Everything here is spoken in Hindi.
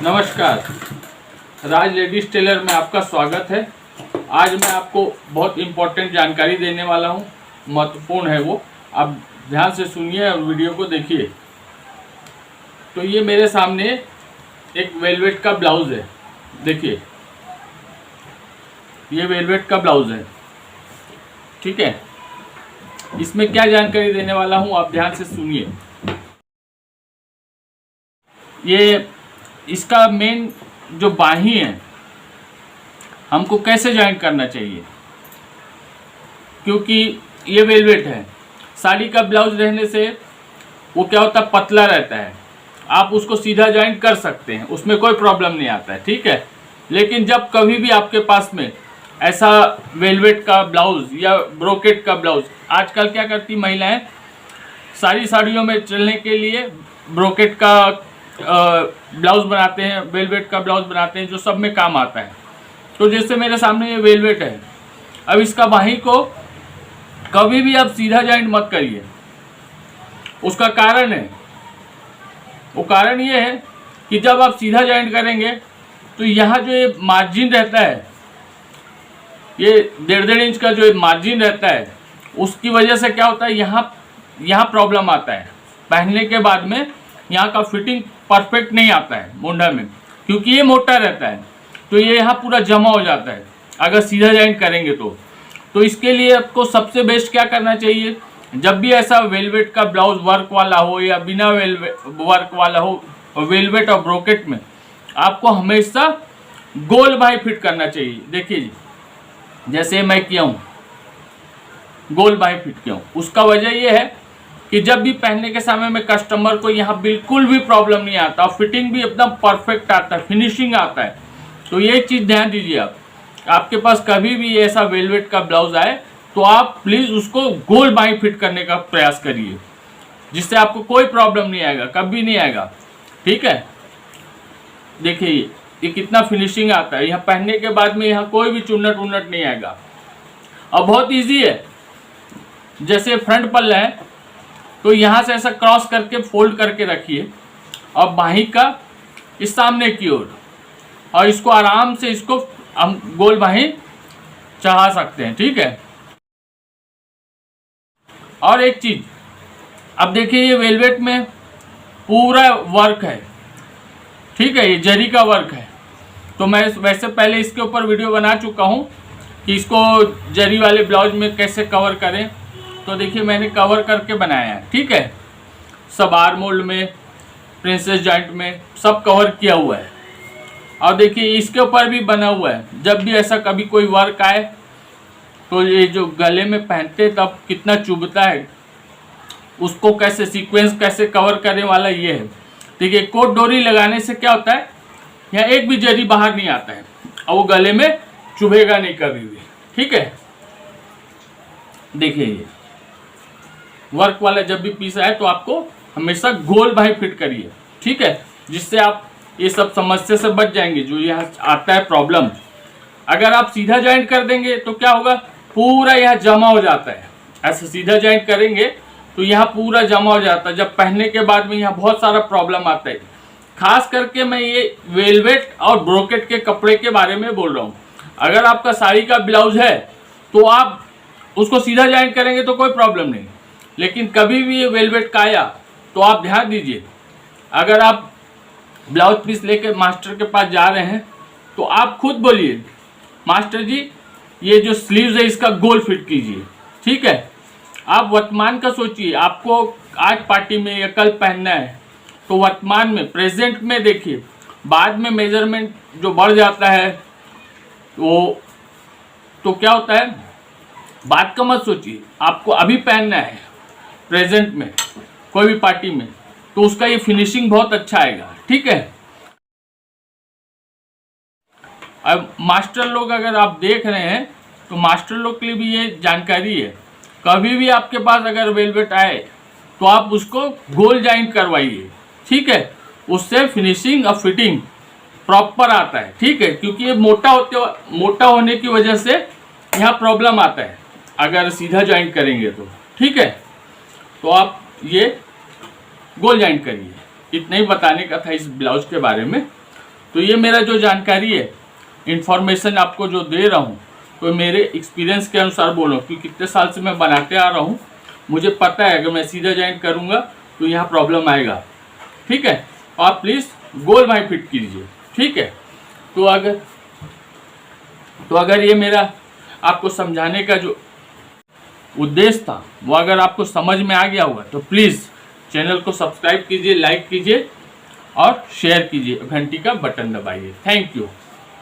नमस्कार, राज लेडीज टेलर में आपका स्वागत है। आज मैं आपको बहुत इम्पोर्टेंट जानकारी देने वाला हूँ, महत्वपूर्ण है वो। आप ध्यान से सुनिए और वीडियो को देखिए। तो ये मेरे सामने एक वेलवेट का ब्लाउज़ है, देखिए ये वेलवेट का ब्लाउज़ है, ठीक है। इसमें क्या जानकारी देने वाला हूँ आप ध्यान से सुनिए। ये इसका मेन जो बाही है हमको कैसे ज्वाइन करना चाहिए, क्योंकि ये वेलवेट है। साड़ी का ब्लाउज रहने से वो क्या होता है, पतला रहता है। आप उसको सीधा ज्वाइन कर सकते हैं, उसमें कोई प्रॉब्लम नहीं आता है, ठीक है। लेकिन जब कभी भी आपके पास में ऐसा वेलवेट का ब्लाउज या ब्रोकेट का ब्लाउज, आजकल क्या करती महिलाएं सारी साड़ियों में चलने के लिए ब्रोकेट का ब्लाउज बनाते हैं, वेलवेट का ब्लाउज बनाते हैं, जो सब में काम आता है। तो जैसे मेरे सामने ये वेलवेट है, अब इसका बाही को कभी भी आप सीधा ज्वाइंट मत करिए। उसका कारण है, वो कारण ये है कि जब आप सीधा ज्वाइंट करेंगे तो यहाँ जो ये मार्जिन रहता है, ये 1.5 इंच का जो मार्जिन रहता है, उसकी वजह से क्या होता है, यहाँ प्रॉब्लम आता है। पहनने के बाद में यहाँ का फिटिंग परफेक्ट नहीं आता है मुंडा में, क्योंकि ये मोटा रहता है, तो ये यहाँ पूरा जमा हो जाता है अगर सीधा ज्वाइंट करेंगे तो इसके लिए आपको सबसे बेस्ट क्या करना चाहिए, जब भी ऐसा वेलवेट का ब्लाउज वर्क वाला हो या बिना वर्क वाला हो, वेलवेट और ब्रोकेट में आपको हमेशा गोल बाही फिट करना चाहिए। देखिए जी, जैसे मैं किया हूँ, गोल बाही फिट किया हूँ। उसका वजह ये है कि जब भी पहनने के समय में कस्टमर को यहाँ बिल्कुल भी प्रॉब्लम नहीं आता, फिटिंग भी एकदम परफेक्ट आता है, फिनिशिंग आता है। तो ये चीज़ ध्यान दीजिए। आप आपके पास कभी भी ऐसा वेलवेट का ब्लाउज आए तो आप प्लीज़ उसको गोल बाही फिट करने का प्रयास करिए, जिससे आपको कोई प्रॉब्लम नहीं आएगा, कभी नहीं आएगा, ठीक है। देखिए ये कितना फिनिशिंग आता है, यहाँ पहनने के बाद में यहाँ कोई भी चुन्नट उन्नट नहीं आएगा। और बहुत ईजी है। जैसे फ्रंट पल्ला है तो यहाँ से ऐसा क्रॉस करके फोल्ड करके रखिए और बाही का इस सामने की ओर, और इसको आराम से इसको हम गोल बाही चढ़ा सकते हैं, ठीक है। और एक चीज़, अब देखिए ये वेलवेट में पूरा वर्क है, ठीक है, ये जरी का वर्क है। तो मैं वैसे पहले इसके ऊपर वीडियो बना चुका हूँ कि इसको जरी वाले ब्लाउज में कैसे कवर करें। तो देखिए मैंने कवर करके बनाया है, ठीक है। सब आर मोल्ड में, प्रिंसेस जॉइंट में सब कवर किया हुआ है। और देखिए इसके ऊपर भी बना हुआ है। जब भी ऐसा कभी कोई वर्क आए तो ये जो गले में पहनते तब कितना चुभता है, उसको कैसे सीक्वेंस कैसे कवर करने वाला ये है। देखिए कोट डोरी लगाने से क्या होता है, यहाँ एक भी जरी बाहर नहीं आता है और वो गले में चुभेगा नहीं कभी भी, ठीक है। देखिए ये वर्क वाला जब भी पीस आए तो आपको हमेशा गोल बाही फिट करिए, ठीक है, जिससे आप ये सब समस्या से बच जाएंगे जो यहाँ आता है प्रॉब्लम। अगर आप सीधा ज्वाइंट कर देंगे तो क्या होगा, पूरा यहाँ जमा हो जाता है। ऐसे सीधा ज्वाइंट करेंगे तो यहाँ पूरा जमा हो जाता है, जब पहनने के बाद में यहाँ बहुत सारा प्रॉब्लम आता है। खास करके मैं ये वेलवेट और ब्रोकेट के कपड़े के बारे में बोल रहा हूँ। अगर आपका साड़ी का ब्लाउज है तो आप उसको सीधा ज्वाइंट करेंगे तो कोई प्रॉब्लम नहीं, लेकिन कभी भी ये वेलवेट का आया तो आप ध्यान दीजिए, अगर आप ब्लाउज पीस लेके मास्टर के पास जा रहे हैं तो आप खुद बोलिए, मास्टर जी ये जो स्लीव्स है इसका गोल फिट कीजिए, ठीक है। आप वर्तमान का सोचिए, आपको आज पार्टी में या कल पहनना है तो वर्तमान में प्रेजेंट में देखिए। बाद में मेजरमेंट जो बढ़ जाता है वो तो क्या होता है, बात का मत सोचिए। आपको अभी पहनना है प्रेजेंट में कोई भी पार्टी में, तो उसका ये फिनिशिंग बहुत अच्छा आएगा, ठीक है। अब मास्टर लोग अगर आप देख रहे हैं तो मास्टर लोग के लिए भी ये जानकारी है, कभी भी आपके पास अगर वेलवेट आए तो आप उसको गोल ज्वाइंट करवाइए, ठीक है। उससे फिनिशिंग और फिटिंग प्रॉपर आता है, ठीक है, क्योंकि ये मोटा होने की वजह से यहाँ प्रॉब्लम आता है अगर सीधा ज्वाइंट करेंगे तो, ठीक है। तो आप ये गोल ज्वाइंट करिए। इतना ही बताने का था इस ब्लाउज के बारे में। तो ये मेरा जो जानकारी है, इन्फॉर्मेशन आपको जो दे रहा हूँ, तो मेरे एक्सपीरियंस के अनुसार बोल रहा हूँ, क्योंकि कितने साल से मैं बनाते आ रहा हूँ, मुझे पता है अगर मैं सीधा जॉइंट करूँगा तो यहाँ प्रॉब्लम आएगा। ठीक है, आप प्लीज़ गोल भाई फिट कीजिए। ठीक है, तो अगर ये मेरा आपको समझाने का जो उद्देश्य था वो अगर आपको समझ में आ गया होगा तो प्लीज़ चैनल को सब्सक्राइब कीजिए, लाइक कीजिए और शेयर कीजिए, घंटी का बटन दबाइए। Thank you.